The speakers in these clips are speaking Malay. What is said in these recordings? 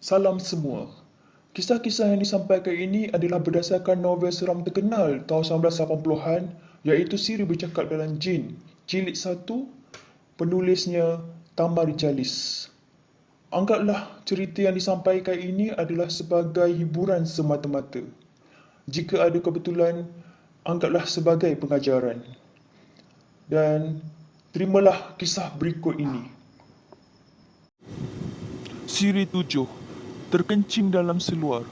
Salam semua. Kisah-kisah yang disampaikan ini adalah berdasarkan novel seram terkenal tahun 1980-an iaitu Siri Bercakap Dalam Jin, Jilid 1, penulisnya Tamar Rijalis. Anggaplah cerita yang disampaikan ini adalah sebagai hiburan semata-mata. Jika ada kebetulan, anggaplah sebagai pengajaran. Dan terimalah kisah berikut ini. Siri 7. Terkencing dalam seluar.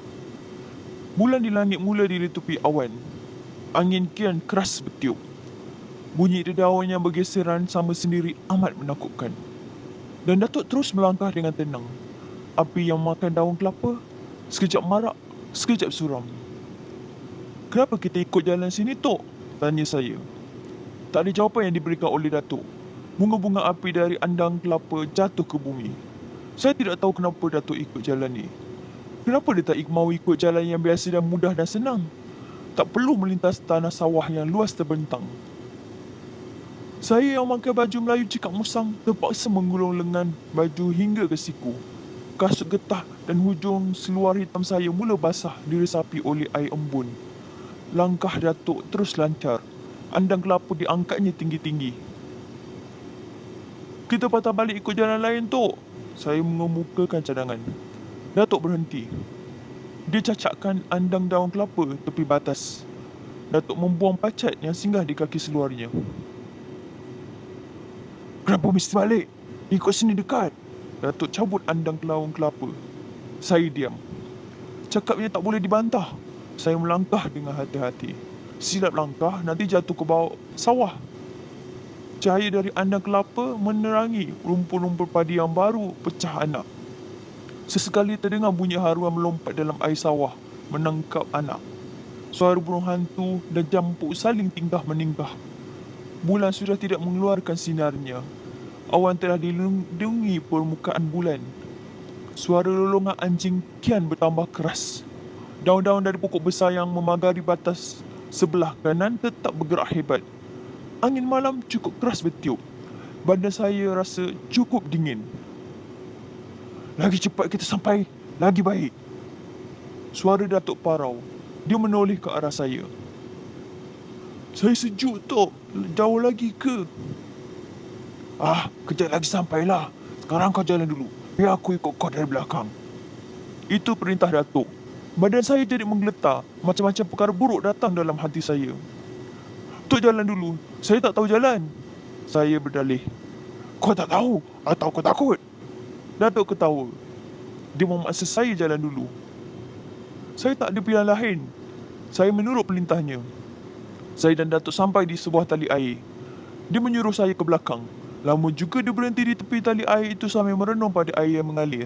Bulan di langit mula ditutupi awan. Angin kian keras bertiup. Bunyi dedauan yang bergeseran sama sendiri amat menakutkan. Dan Datuk terus melangkah dengan tenang. Api yang makan daun kelapa, sekejap marak, sekejap suram. "Kenapa kita ikut jalan sini, Tok?" tanya saya. Tak ada jawapan yang diberikan oleh Datuk. Bunga-bunga api dari andang kelapa jatuh ke bumi. Saya tidak tahu kenapa Datuk ikut jalan ni. Kenapa dia tak mahu ikut jalan yang biasa dan mudah dan senang? Tak perlu melintas tanah sawah yang luas terbentang. Saya yang memakai baju Melayu cikap musang terpaksa menggulung lengan baju hingga ke siku. Kasut getah dan hujung seluar hitam saya mula basah diresapi oleh air embun. Langkah Datuk terus lancar. Andang kelapa diangkatnya tinggi-tinggi. "Kita patah balik ikut jalan lain, Tok." Saya mengemukakan cadangan. Datuk berhenti. Dia cacakkan andang daun kelapa tepi batas. Datuk membuang pacat yang singgah di kaki seluarnya. "Kenapa mesti balik? Ikut sini dekat." Datuk cabut andang daun kelapa. Saya diam. Cakapnya tak boleh dibantah. Saya melangkah dengan hati-hati. Silap langkah nanti jatuh ke bawah sawah. Cahaya dari andang kelapa menerangi rumpun-rumpun padi yang baru pecah anak. Sesekali terdengar bunyi haruan melompat dalam air sawah, menangkap anak. Suara burung hantu dan jampuk saling tingkah-meningkah. Bulan sudah tidak mengeluarkan sinarnya. Awan telah dilindungi permukaan bulan. Suara lolongan anjing kian bertambah keras. Daun-daun dari pokok besar yang memagari batas sebelah kanan tetap bergerak hebat. Angin malam cukup keras bertiup. Badan saya rasa cukup dingin. "Lagi cepat kita sampai, lagi baik." Suara Datuk parau. Dia menoleh ke arah saya. "Saya sejuk, Tok. Jauh lagi ke?" Kejap lagi sampailah. Sekarang kau jalan dulu. Biar aku ikut kau dari belakang." Itu perintah Datuk. Badan saya jadi menggeletar. Macam-macam perkara buruk datang dalam hati saya. "Tok jalan dulu. Saya tak tahu jalan." Saya berdalih. "Kau tak tahu atau kau takut?" Datuk ketawa. Dia memaksa saya jalan dulu. Saya tak ada pilihan lain. Saya menurut perintahnya. Saya dan Datuk sampai di sebuah tali air. Dia menyuruh saya ke belakang. Lama juga dia berhenti di tepi tali air itu sambil merenung pada air yang mengalir.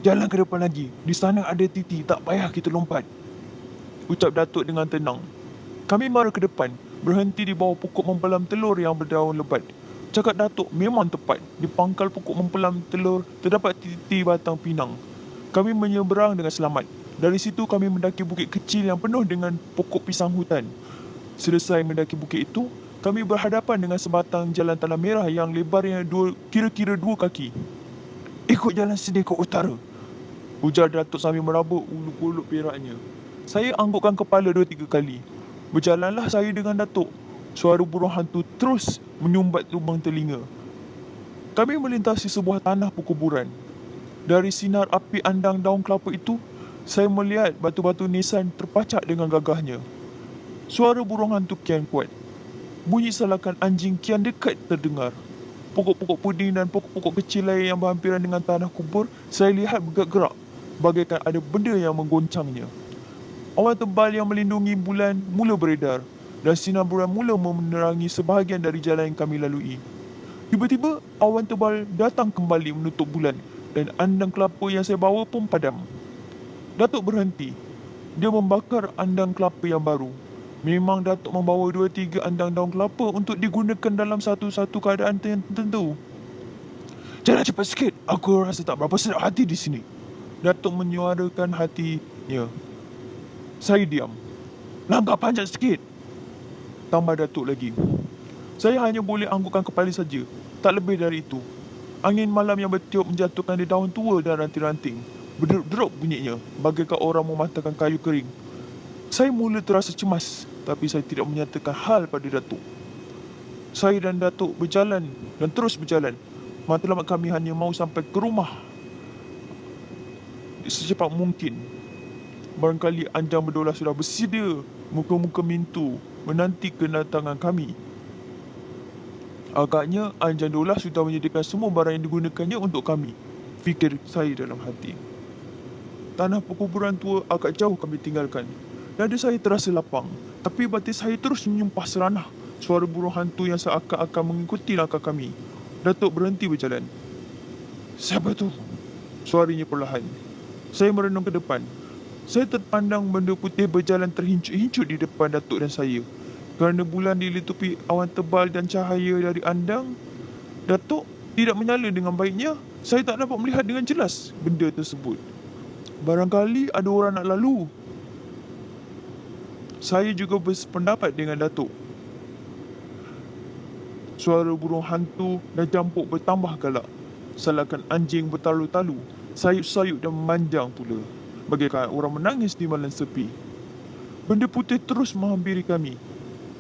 "Jalan ke depan lagi. Di sana ada titi, tak payah kita lompat," ucap Datuk dengan tenang. Kami mara ke depan, berhenti di bawah pokok mempelam telur yang berdaun lebat. Cakap Datuk memang tepat. Di pangkal pokok mempelam telur terdapat titi batang pinang. Kami menyeberang dengan selamat. Dari situ kami mendaki bukit kecil yang penuh dengan pokok pisang hutan. Selesai mendaki bukit itu, kami berhadapan dengan sebatang jalan tanah merah yang lebarnya kira-kira 2 kaki. "Ikut jalan sini ke utara," ujar Datuk sambil meraba ulu-ulu peraknya. Saya anggukkan kepala 2-3 kali. Berjalanlah saya dengan Datuk. Suara burung hantu terus menyumbat lubang telinga. Kami melintasi sebuah tanah perkuburan. Dari sinar api andang daun kelapa itu, saya melihat batu-batu nisan terpacak dengan gagahnya. Suara burung hantu kian kuat. Bunyi salakan anjing kian dekat terdengar. Pokok-pokok puding dan pokok-pokok kecil lain yang berhampiran dengan tanah kubur, saya lihat bergerak-gerak, bagaikan ada benda yang menggoncangnya. Awan tebal yang melindungi bulan mula beredar, dan sinar bulan mula menerangi sebahagian dari jalan yang kami lalui. Tiba-tiba, awan tebal datang kembali menutup bulan, dan andang kelapa yang saya bawa pun padam. Datuk berhenti. Dia membakar andang kelapa yang baru. Memang Datuk membawa 2-3 andang daun kelapa untuk digunakan dalam satu-satu keadaan tertentu. "Jalan cepat sikit. Aku rasa tak berapa sedap hati di sini." Datuk menyuarakan hatinya. Saya diam. "Langkah panjang sikit," tambah Datuk lagi. Saya hanya boleh anggukkan kepala saja. Tak lebih dari itu. Angin malam yang bertiup menjatuhkan daun tua dan ranting-ranting. Berderap bunyinya, bagaikan orang mematahkan kayu kering. Saya mula terasa cemas, tapi saya tidak menyatakan hal pada Datuk. Saya dan Datuk berjalan dan terus berjalan. Matlamat kami hanya mahu sampai ke rumah secepat mungkin. Barangkali Anjang Berdolah sudah bersedia muka-muka mintu menanti kedatangan kami. Agaknya Anjang Berdolah sudah menyediakan semua barang yang digunakannya untuk kami, fikir saya dalam hati. Tanah perkuburan tua agak jauh kami tinggalkan. Dada saya terasa lapang, tapi batin saya terus menyumpah seranah. Suara burung hantu yang seakan-akan mengikuti langkah kami. Datuk berhenti berjalan. "Siapa tu?" Suaranya perlahan. Saya merenung ke depan. Saya terpandang benda putih berjalan terhincut-hincut di depan Datuk dan saya. Kerana bulan dilitupi awan tebal dan cahaya dari andang, Datuk tidak menyala dengan baiknya. Saya tak dapat melihat dengan jelas benda tersebut. Barangkali ada orang nak lalu. Saya juga bersependapat dengan Datuk. Suara burung hantu dan jampuk bertambah galak. Salakan anjing bertalu-talu, sayup-sayup dan memanjang pula, bagaikan orang menangis di malam sepi. Benda putih terus menghampiri kami.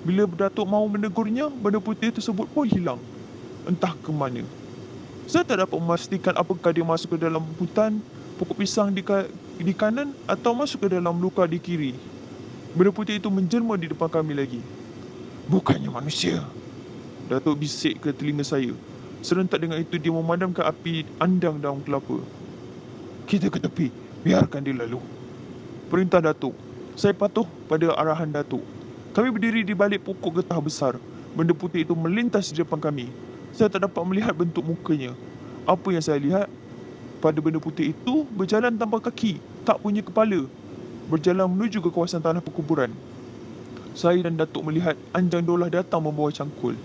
Bila Datuk mahu menegurnya, benda putih tersebut pun hilang. Entah ke mana. Saya tak dapat memastikan apakah dia masuk ke dalam hutan, pokok pisang di kanan atau masuk ke dalam luka di kiri. Benda putih itu menjelma di depan kami lagi. "Bukannya manusia," Datuk bisik ke telinga saya. Serentak dengan itu dia memadamkan api andang daun kelapa. "Kita ke tepi, biarkan dia lalu," perintah Datuk. Saya patuh pada arahan Datuk. Kami berdiri di balik pokok getah besar. Benda putih itu melintas di depan kami. Saya tak dapat melihat bentuk mukanya. Apa yang saya lihat pada benda putih itu berjalan tanpa kaki, tak punya kepala, berjalan menuju ke kawasan tanah perkuburan. Saya dan Datuk melihat Anjang Berdolah datang membawa cangkul.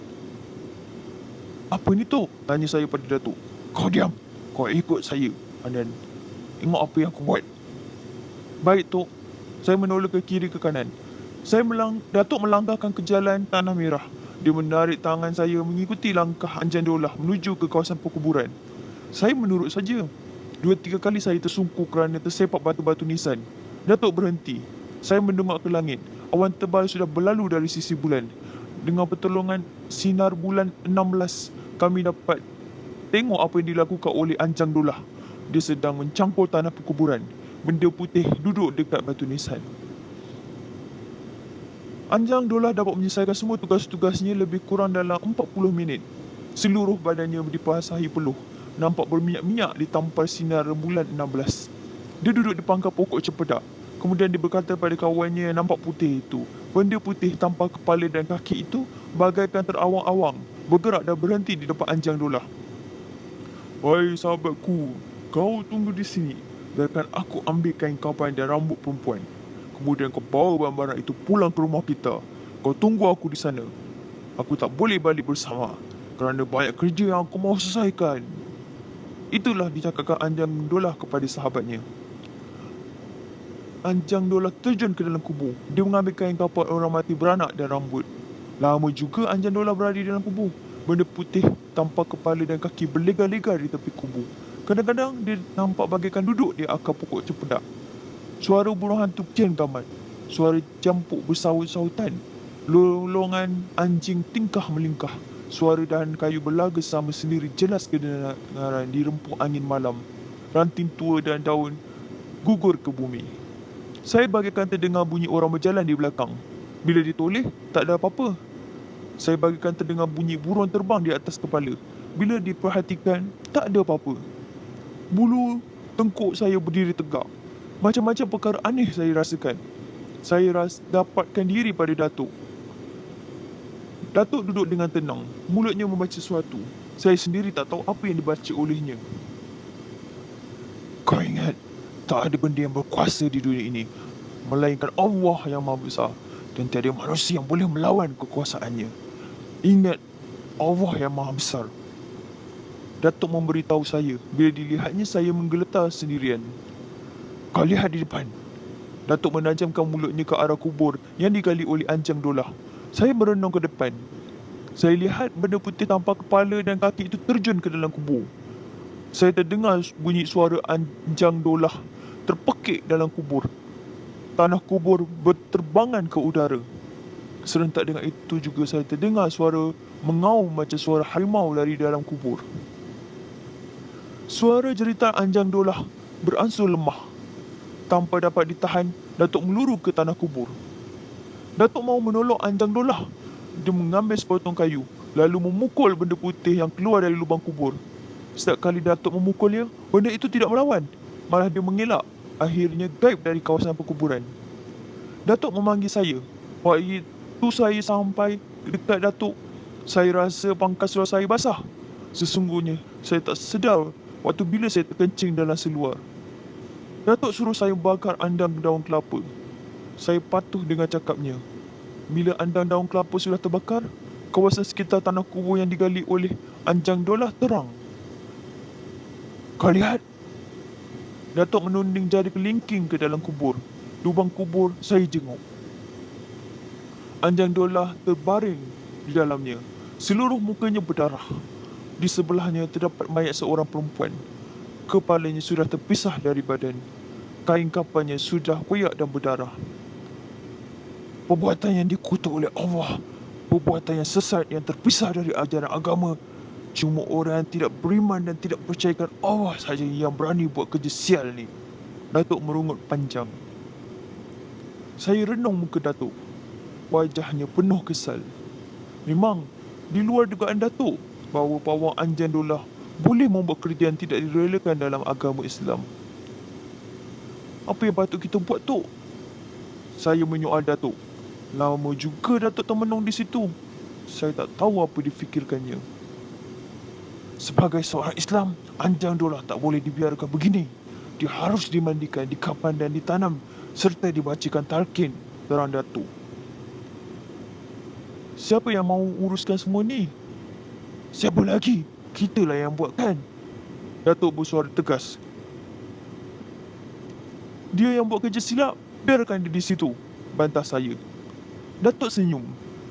"Apa ni, Tok?" tanya saya pada Datuk. "Kau diam. Kau ikut saya. Dan tengok apa yang aku buat." "Baik, Tok." Saya menoleh ke kiri ke kanan. Datuk melangkahkan ke jalan tanah merah. Dia menarik tangan saya mengikuti langkah Anjang Berdolah menuju ke kawasan perkuburan. Saya menurut saja. 2-3 kali saya tersungkur kerana tersepak batu-batu nisan. Datuk berhenti. Saya mendongak ke langit. Awan tebal sudah berlalu dari sisi bulan. Dengan pertolongan sinar bulan 16, kami dapat tengok apa yang dilakukan oleh Anjang Berdolah. Dia sedang mencangkul tanah perkuburan. Benda putih duduk dekat batu nisan. Anjang Berdolah dapat menyelesaikan semua tugas-tugasnya lebih kurang dalam 40 minit. Seluruh badannya dibasahi peluh. Nampak berminyak-minyak ditampar sinar rembulan 16. Dia duduk di pangkal pokok cempedak. Kemudian dia berkata pada kawannya yang nampak putih itu. Benda putih tanpa kepala dan kaki itu bagaikan terawang-awang, bergerak dan berhenti di depan Anjang Berdolah. "Wahai sahabatku, kau tunggu di sini. Biarkan aku ambil kain kapan dan rambut perempuan. Kemudian kau bawa barang-barang itu pulang ke rumah kita. Kau tunggu aku di sana. Aku tak boleh balik bersama kerana banyak kerja yang aku mahu selesaikan." Itulah dicakapkan Anjang Berdolah kepada sahabatnya. Anjang Berdolah terjun ke dalam kubur. Dia mengambil kain kapan orang mati beranak dan rambut. Lama juga Anjang Berdolah berada di dalam kubur. Benda putih tanpa kepala dan kaki berlegar-legar di tepi kubur. Kadang-kadang dia nampak bagaikan duduk di akar pokok cempedak. Suara burung hantu kian gamat. Suara jampuk bersaut-sautan. Lolongan anjing tingkah melingkah. Suara dahan kayu berlaga sama sendiri jelas kedengaran di rempuk angin malam. Ranting tua dan daun gugur ke bumi. Saya bagaikan terdengar bunyi orang berjalan di belakang. Bila ditoleh, tak ada apa-apa. Saya bagaikan terdengar bunyi burung terbang di atas kepala. Bila diperhatikan, tak ada apa-apa. Bulu tengkuk saya berdiri tegak. Macam-macam perkara aneh saya rasakan. Saya dapatkan diri pada Datuk. Datuk duduk dengan tenang. Mulutnya membaca sesuatu. Saya sendiri tak tahu apa yang dibaca olehnya. "Kau ingat, tak ada benda yang berkuasa di dunia ini melainkan Allah yang Maha Besar, dan tiada manusia yang boleh melawan kekuasaannya. Ingat Allah yang Maha Besar." Datuk memberitahu saya. Bila dilihatnya, saya menggeletar sendirian. "Kau lihat di depan." Datuk menajamkan mulutnya ke arah kubur yang digali oleh Anjang Berdolah. Saya merenung ke depan. Saya lihat benda putih tanpa kepala dan kaki itu terjun ke dalam kubur. Saya terdengar bunyi suara anjang dolah terpekik dalam kubur. Tanah kubur berterbangan ke udara. Serentak dengan itu juga saya terdengar suara mengaum macam suara harimau dari dalam kubur. Suara jeritan anjang dolah beransur lemah. Tanpa dapat ditahan, Datuk meluru ke tanah kubur. Datuk mahu menolong anjang dolah. Dia mengambil sepotong kayu, lalu memukul benda putih yang keluar dari lubang kubur. Setiap kali Datuk memukulnya, benda itu tidak melawan. Malah dia mengelak. Akhirnya gaib dari kawasan perkuburan. Datuk memanggil saya. Waktu itu saya sampai dekat Datuk. Saya rasa pangkas seluar saya basah. Sesungguhnya, saya tak sedar waktu bila saya terkencing dalam seluar. Datuk suruh saya bakar andang daun kelapa. Saya patuh dengan cakapnya. Bila andang daun kelapa sudah terbakar, kawasan sekitar tanah kubur yang digali oleh anjang dolah terang. Kau lihat? Datuk menunding jari kelingking ke dalam kubur. Lubang kubur saya jenguk. Anjang dolah terbaring di dalamnya. Seluruh mukanya berdarah. Di sebelahnya terdapat mayat seorang perempuan. Kepalanya sudah terpisah dari badan. Kain kafannya sudah koyak dan berdarah. Perbuatan yang dikutuk oleh Allah. Perbuatan yang sesat yang terpisah dari ajaran agama. Cuma orang yang tidak beriman dan tidak percayakan Allah sahaja yang berani buat kerja sial ni. Datuk merungut panjang. Saya renung muka Datuk. Wajahnya penuh kesal. Memang, di luar dugaan Datuk, bahawa pawang anjang dolah boleh membuat kerja yang tidak direlakan dalam agama Islam. Apa yang patut kita buat, Tok? Saya menyoal Datuk. Lama juga Datuk termenung di situ. Saya tak tahu apa difikirkannya. Sebagai seorang Islam, anjang dolah tak boleh dibiarkan begini. Dia harus dimandikan, dikapan dan ditanam serta dibacakan talqin, terang Datuk. Siapa yang mahu uruskan semua ni? Siapa lagi? Kitalah yang buatkan. Datuk bersuara tegas. Dia yang buat kerja silap, biarkan dia di situ, bantah saya. Datuk senyum.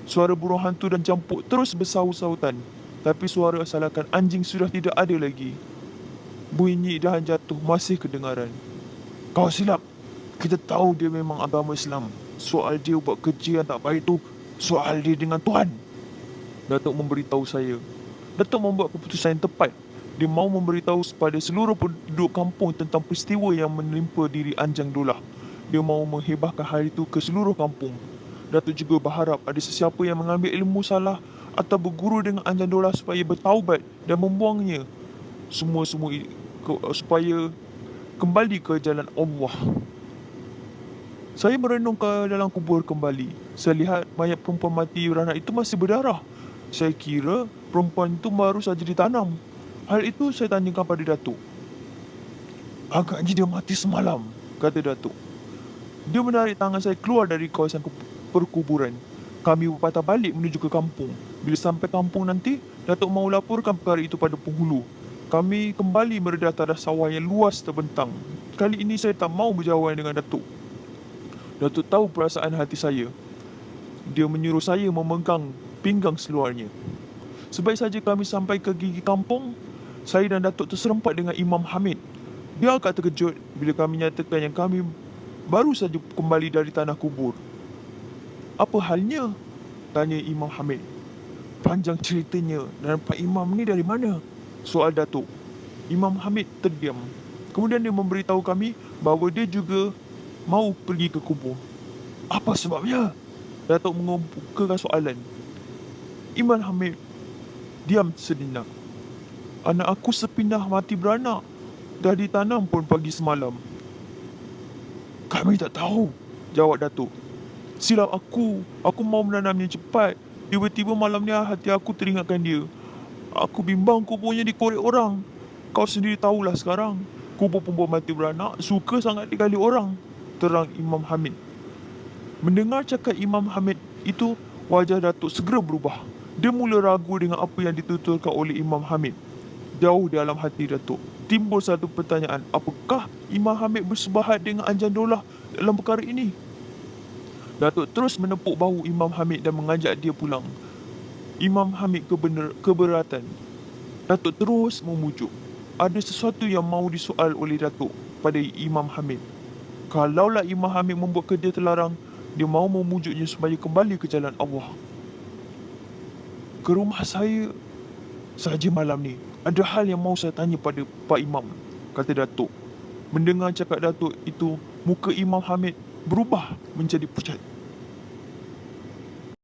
Suara burung hantu dan campuk terus bersaut-sautan. Tapi suara salakan anjing sudah tidak ada lagi. Bunyi dahan jatuh masih kedengaran. Kau silap. Kita tahu dia memang agama Islam. Soal dia buat kerja yang tak baik tu, soal dia dengan Tuhan. Datuk memberitahu saya. Datuk membuat keputusan yang tepat. Dia mahu memberitahu kepada seluruh penduduk kampung tentang peristiwa yang menimpa diri anjang dolah. Dia mahu menghebahkan hal itu ke seluruh kampung. Datuk juga berharap ada sesiapa yang mengambil ilmu salah atau berguru dengan anjang dolah supaya bertaubat dan membuangnya supaya kembali ke jalan Allah. Saya merenung ke dalam kubur kembali. Saya lihat mayat perempuan mati beranak itu masih berdarah. Saya kira perempuan itu baru saja ditanam. Hal itu saya tanyakan pada Datuk. Agaknya dia mati semalam, kata Datuk. Dia menarik tangan saya keluar dari kawasan perkuburan. Kami berpatah balik menuju ke kampung. Bila sampai kampung nanti, Datuk mahu laporkan perkara itu pada penghulu. Kami kembali mendata sawah yang luas terbentang. Kali ini saya tak mahu berjauhan dengan Datuk. Datuk tahu perasaan hati saya. Dia menyuruh saya memegang pinggang seluarnya. Sebaik saja kami sampai ke gigi kampung, saya dan Datuk terserempak dengan Imam Hamid. Dia agak terkejut bila kami nyatakan yang kami baru saja kembali dari tanah kubur. Apa halnya? Tanya Imam Hamid. Panjang ceritanya dan Pak Imam ni dari mana? Soal Datuk. Imam Hamid terdiam. Kemudian dia memberitahu kami bahawa dia juga mahu pergi ke kubur. Apa sebabnya? Datuk mengemukakan soalan. Imam Hamid diam sejenak. Anak aku sepindah mati beranak. Dah ditanam pun pagi semalam. Kami tak tahu, jawab Datuk. Silap aku mahu menanamnya cepat. Tiba-tiba malam ni hati aku teringatkan dia. Aku bimbang kuburnya dikorek orang. Kau sendiri tahulah sekarang. Kubur perempuan mati beranak suka sangat digali orang, terang Imam Hamid. Mendengar cakap Imam Hamid itu, wajah Datuk segera berubah. Dia mula ragu dengan apa yang dituturkan oleh Imam Hamid. Jauh dalam hati Datuk timbul satu pertanyaan. Apakah Imam Hamid bersebahat dengan anjang dolah dalam perkara ini? Datuk terus menepuk bahu Imam Hamid dan mengajak dia pulang. Imam Hamid keberatan. Datuk terus memujuk. ada sesuatu yang mahu disoal oleh Datuk pada Imam Hamid. Kalaulah Imam Hamid membuat kerja terlarang, dia mahu memujuknya supaya kembali ke jalan Allah. Ke rumah saya sahaja malam ni. Ada hal yang mahu saya tanya pada Pak Imam, kata Datuk. Mendengar cakap Datuk itu, muka Imam Hamid berubah menjadi pucat.